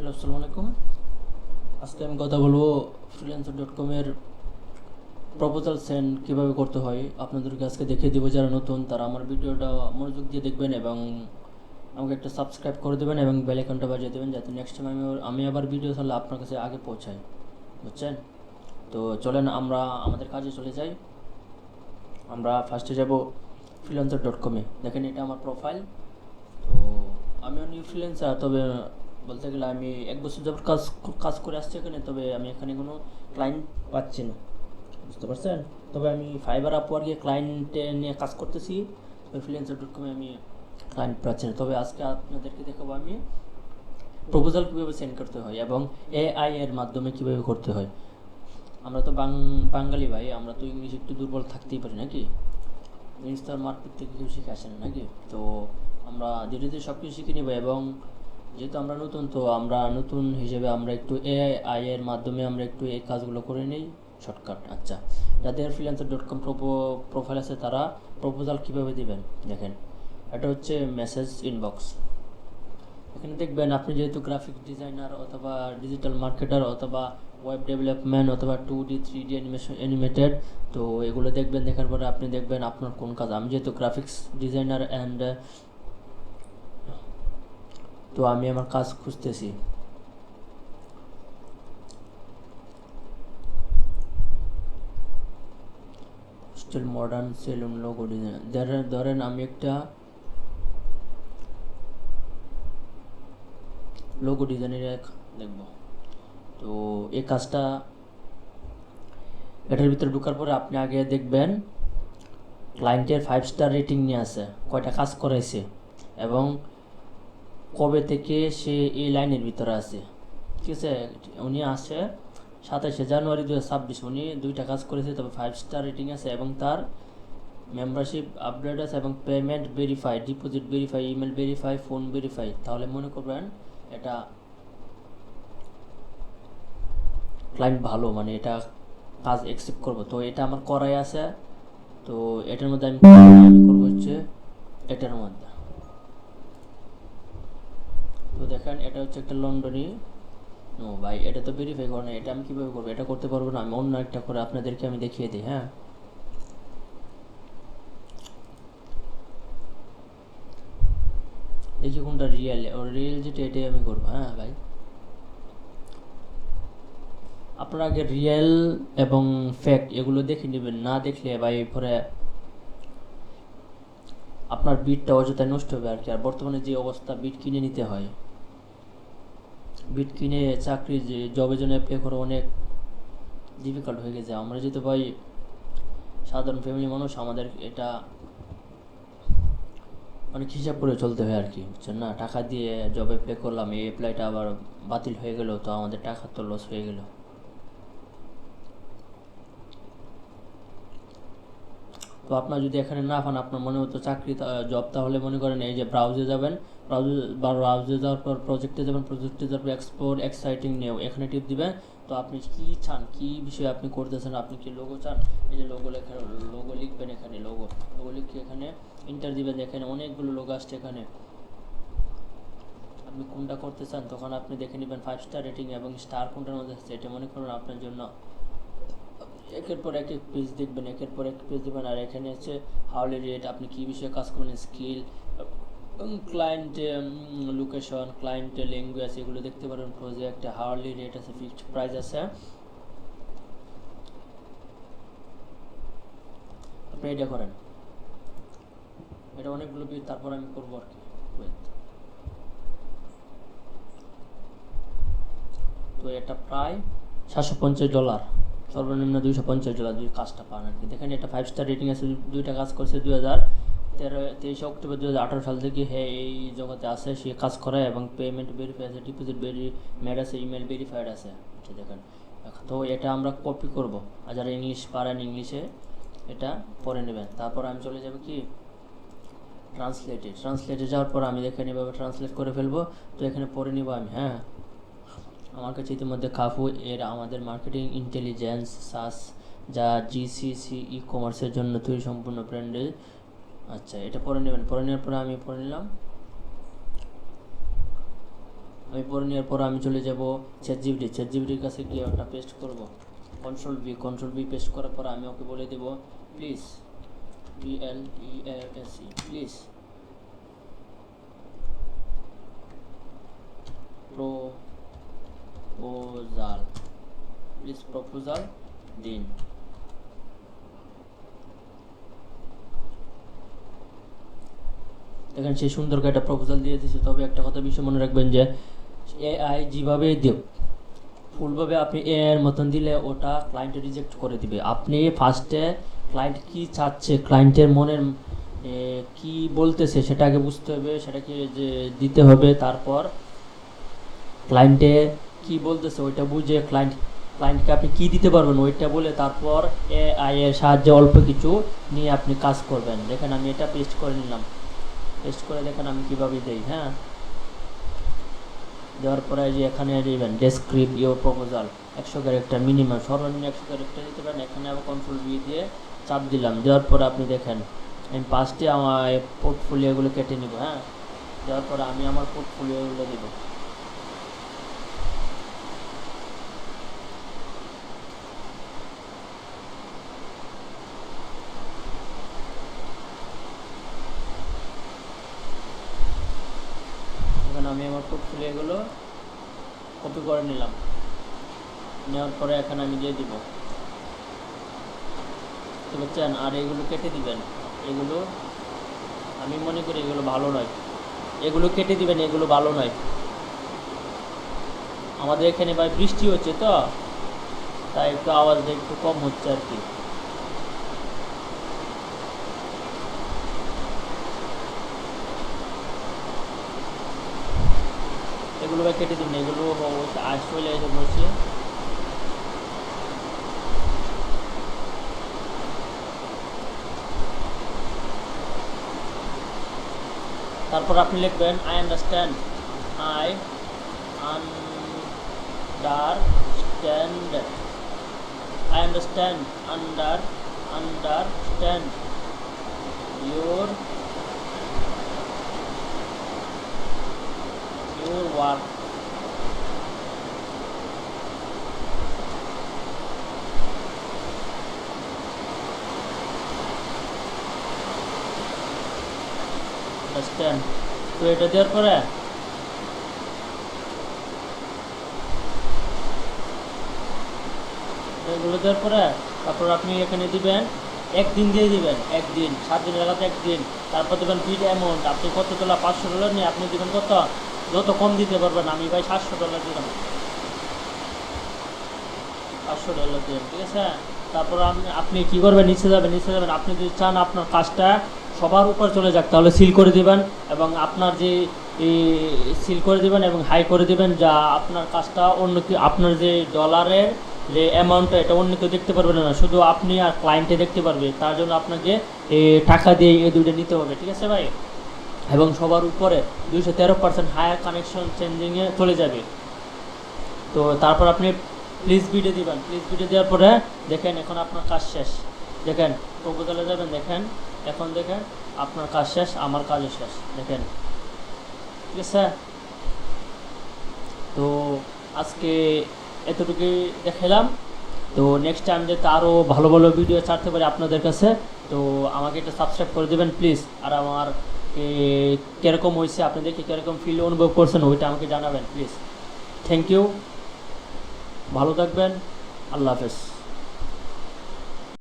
Hello, আসসালামু আলাইকুম। আজকে আমি কথা বলবো freelancer.com এর প্রপোজাল সেন্ড কীভাবে করতে হয়। আপনাদেরকে আজকে দেখিয়ে দেবো, যারা নতুন তারা আমার ভিডিওটা মনোযোগ দিয়ে দেখবেন এবং আমাকে একটা সাবস্ক্রাইব করে দেবেন এবং বেল আইকনটা বাজিয়ে দেবেন, যাতে নেক্সট টাইম আমি আবার ভিডিও ছাড়লে আপনার কাছে আগে পৌঁছায়। বুঝছেন? তো চলেন আমরা আমাদের কাজে চলে যাই। আমরা ফার্স্টে যাব freelancer.com-এ। দেখেন, এটা আমার প্রোফাইল। তো আমিও নিউ ফ্রিল্যান্সার, তবে বলতে গেলে আমি 1 বছর যাবত কাজ কাজ করে আসছি এখানে, তবে আমি এখানে কোনো ক্লায়েন্ট পাচ্ছি না। বুঝতে পারছেন? তবে আমি ফাইবার আপওয়ার্কে ক্লায়েন্টে নিয়ে কাজ করতেছি, তবে ফ্রিল্যান্সার.com-এ আমি ক্লায়েন্ট পাচ্ছি না। তবে আজকে আপনাদেরকে দেখাবো আমি প্রপোজাল কীভাবে সেন্ড করতে হয় এবং এআই এর মাধ্যমে কীভাবে করতে হয়। আমরা তো বাঙালি ভাই, আমরা তো ইংলিশ একটু দুর্বল থাকতেই পারি নাকি? ইংলিশ তো আর মার্কেট থেকে কেউ শিখে আসে না নাকি? তো আমরা ধীরে ধীরে সব কিছু শিখে নিব এবং যেহেতু আমরা নতুন, তো আমরা নতুন হিসেবে আমরা একটু এআই এর মাধ্যমে আমরা একটু এই কাজগুলো করে নিই শর্টকাট। আচ্ছা, যাদের freelancer.com প্রোফাইল আছে তারা প্রপোজাল কীভাবে দিবেন দেখেন। এটা হচ্ছে মেসেজ ইনবক্স। এখানে দেখবেন আপনি যেহেতু গ্রাফিক ডিজাইনার অথবা ডিজিটাল মার্কেটার অথবা ওয়েব ডেভেলপমেন্ট অথবা 2D 3D অ্যানিমেটেড, তো এগুলো দেখবেন। দেখার পরে আপনি দেখবেন আপনার কোন কাজ। আমি যেহেতু গ্রাফিক্স ডিজাইনার অ্যান্ড তো আমি আমার কাজ খুঁজতেছি। Still modern salon logo design, ধরেন আমি একটা লোগো ডিজাইনের দেখব। তো এই কাজটা, এটার ভিতরে ঢোকার পরে আপনি আগে দেখবেন ক্লায়েন্টের 5 স্টার রেটিং নিয়ে আছে, কয়টা কাজ করাইছে এবং কবে থেকে সে এই লাইনের ভিতরে আছে। ঠিক আছে? উনি আসে 27শে জানুয়ারি 2026, উনি 2টা কাজ করেছে, তবে 5 স্টার রেটিং আছে এবং তার মেম্বারশিপ আপডেট আছে এবং payment verify, deposit verify, email verify, phone verify. তাহলে মনে করবেন এটা ক্লায়েন্ট ভালো, মানে এটা কাজ অ্যাকসেপ্ট করবো। তো এটা আমার করাই আছে। তো এটার মধ্যে আমি করবো হচ্ছে এটার মধ্যে। তো দেখেন, এটা হচ্ছে একটা লন্ডনী। নো ভাই, এটা তো ভেরিফাই করে না। এটা আমি কীভাবে করবো? এটা করতে পারবো না। আমি অন্য একটা করে আপনাদেরকে আমি দেখিয়ে দিই। হ্যাঁ, দেখি কোনটা রিয়েল। রিয়েল যেটা এটাই আমি করবো। হ্যাঁ ভাই, আপনারা আগে রিয়েল এবং ফ্যাক্ট এগুলো দেখে নেবেন। না দেখলে ভাই পরে আপনার বিটটা অযথায় নষ্ট হবে আর কি। আর বর্তমানে যে অবস্থা, বিট কিনে নিতে হয়। বিট কিনে চাকরি যে জবের জন্য অ্যাপ্লাই করা অনেক ডিফিকাল্ট হয়ে গেছে। আমরা যেহেতু ভাই সাধারণ ফ্যামিলি মানুষ, আমাদের এটা অনেক হিসাব করে চলতে হয় আর কি। বুঝছেন না? টাকা দিয়ে জব অ্যাপ্লাই করলাম, এই অ্যাপ্লাইটা আবার বাতিল হয়ে গেল, তো আমাদের টাকা তো লস হয়ে গেল। তো আপনার যদি এখানে না পান, আপনার মনে হতো চাকরি জব, তাহলে মনে করেন এই যে ব্রাউজে যাবেন, ব্রাউজে যাওয়ার পর প্রজেক্টে যাবেন, প্রজেক্টে যাওয়ার পর এক্সপোর্ট এক্সাইটিং নিউ, এখানে টিপ দিবেন। তো আপনি কি চান, কি বিষয়ে আপনি করতেছেন, আপনি কি লোগো চান, এই যে লোগো লেখা, লোগো লিখবেন এখানে। লোগো লোগো লিখে এখানে ইন্টার দিবেন। দেখেন অনেকগুলো লোগো আসছে এখানে, আপনি কোনটা করতে চান তখন আপনি দেখে নেবেন 5 স্টার রেটিং এবং স্টার কোনটার মধ্যে আছে। এটা মনে করুন আপনার জন্য। একের পর এক পেজ দেখবেন, একের পর এক পেজ দেবেন। আর এখানে হচ্ছে হাওলি রেট, আপনি কী বিষয়ে কাজ করবেন, skill, client location, client language, এগুলো দেখতে পারেন। প্রজেক্ট হাওয়ারলি রেট আছে, ফিক্সড প্রাইস আছে। আপনি এটা করেন, এটা অনেকগুলো পেজ, তারপর আমি করবো আর কি। তো এটা প্রায় $750, সর্বনিম্ন $250 যদি কাজটা পান আর কি। দেখেন এটা 5 স্টার রেটিং আছে, 2টা কাজ করছে 23 অক্টোবর 2018 সাল থেকে। হ্যাঁ, এই জগতে আছে, সে কাজ করে এবং পেমেন্ট ভেরিফাই আছে, ডিপোজিট মেড আছে, ইমেল ভেরিফাইড আছে। আচ্ছা দেখেন, তো এটা আমরা কপি করব। আর যারা ইংলিশ পারেন, ইংলিশে এটা পড়ে নেবেন। তারপর আমি চলে যাব কি ট্রান্সলেটে যাওয়ার পর আমি দেখেন এভাবে ট্রান্সলেট করে ফেলবো। তো এখানে পড়ে নিব আমি। হ্যাঁ, আমার কাছে ইতিমধ্যে কাফু এর আমাদের মার্কেটিং ইন্টেলিজেন্স সাস, যা জিসিসি ই কমার্সের জন্য তৈরি সম্পূর্ণ ব্র্যান্ডে। আচ্ছা, এটা পড়ে নেবেন। পড়ে নেওয়ার পরে আমি পড়ে নিলাম। আমি পড়ে নেওয়ার পর আমি চলে যাব চ্যাট জিপিটির কাছে গিয়ে ওটা পেস্ট করব। কন্ট্রোল ভি পেস্ট করার পর আমি ওকে বলে দেব প্লিজ, PLEASE, প্লিজ প্রপোজাল দিন। দেখেন সে সুন্দর করে একটা প্রপোজাল দিয়ে দিয়েছে। তবে একটা কথা বিষয় মনে রাখবেন যে এআই যেভাবে দিও ফুলভাবে আপনি এআই এর মতন দিলে ওটা ক্লায়েন্ট রিজেক্ট করে দিবে। আপনি ফার্স্টে ক্লায়েন্ট কি চাচ্ছে, ক্লায়েন্টের মনের কি বলতেছে সেটা আগে বুঝতে হবে, সেটাকে যে দিতে হবে। তারপর ক্লায়েন্টে কি বলতেছে ওইটা বুঝে ক্লায়েন্টকে আপনি কি দিতে পারবেন ওইটা বলে তারপর এআই এর সাহায্যে অল্প কিছু নিয়ে আপনি কাজ করবেন। দেখেন আমি এটা পেস্ট করে নিলাম, পেস্ট করে দেখেন আমি কিভাবে দেই। হ্যাঁ, দেওয়ার পরে যে এখানে দিবেন Descript your proposal 100 character minimum, সর্বনিম্ন 100 ক্যারেক্টার দিতে পারেন। এখানে আবার কন্ট্রোল-ভি দিয়ে চাপ দিলাম। দেওয়ার পরে আপনি দেখেন আমি 5টি আমার পোর্টফোলিওগুলো কেটে নিব। হ্যাঁ, দেওয়ার পরে আমি আমার পোর্টফোলিওগুলো দেব। এখন আমি আমার পোর্টফোলিওগুলো কপি করে নিলাম। নেওয়ার পরে এখানে আমি দিয়ে দিব, বুঝতে পারছেন? আর এগুলো কেটে দিবেন। এগুলো আমি মনে করি এগুলো ভালো নয়, এগুলো কেটে দিবেন, এগুলো ভালো নয়। আমাদের এখানে ভাই বৃষ্টি হচ্ছে তো, তাই একটু আওয়াজটা একটু কম হচ্ছে আর কি। এগুলো ভাই কেটে দিন, এগুলো আজ চলে এসে বলছে। তারপর আপনি লিখবেন I understand, I understand, I understand, understand your work. Understand. তো এটা দেওয়ার পরে এগুলো দেওয়ার পরে তারপর আপনি এখানে দিবেন একদিন দিয়ে দিবেন, একদিন 7 দিনের এলাকাতে একদিন। তারপর দেবেন বিড অ্যামাউন্ট, আপনি কত তোলা $500 নিয়ে আপনি দেবেন কত, যত কম দিতে পারবেন। আমি ভাই $700 দিলাম, $500 দিলাম, ঠিক আছে। তারপর আপনি কী করবেন, নিচে যাবেন, আপনি যদি চান আপনার কাজটা সবার উপর চলে যাক তাহলে সিল করে দিবেন, এবং আপনার যে সিল করে দিবেন এবং হাই করে দিবেন, যা আপনার কাজটা অন্য কি আপনার যে ডলারের যে অ্যামাউন্টটা এটা অন্য কেউ দেখতে পারবে না, শুধু আপনি আর ক্লায়েন্টে দেখতে পারবে। তার জন্য আপনাকে টাকা দিয়ে এই দুইটা নিতে হবে, ঠিক আছে ভাই। এবং সবার উপরে 213% হায়ার কানেকশন চেঞ্জিংয়ে চলে যাবে। তো তারপর আপনি প্লিজ ভিডিও দিবেন, প্লিজ ভিডিও দেওয়ার পরে দেখেন এখন আপনার কাজ শেষ। দেখেন প্রপোজালে যাবেন, দেখেন এখন দেখেন আপনার কাজ শেষ, আমার কাজও শেষ, দেখেন, ঠিক আছে। তো আজকে এতটুকুই দেখালাম। তো নেক্সট টাইম যাতে আরও ভালো ভালো ভিডিও ছাড়তে পারি আপনাদের কাছে, তো আমাকে এটা সাবস্ক্রাইব করে দেবেন প্লিজ। আর আমার কীরকম হয়েছে, আপনাদের কি কীরকম ফিল অনুভব করছেন ওইটা আমাকে জানাবেন প্লিজ। থ্যাংক ইউ, ভালো থাকবেন, আল্লাহ হাফেজ।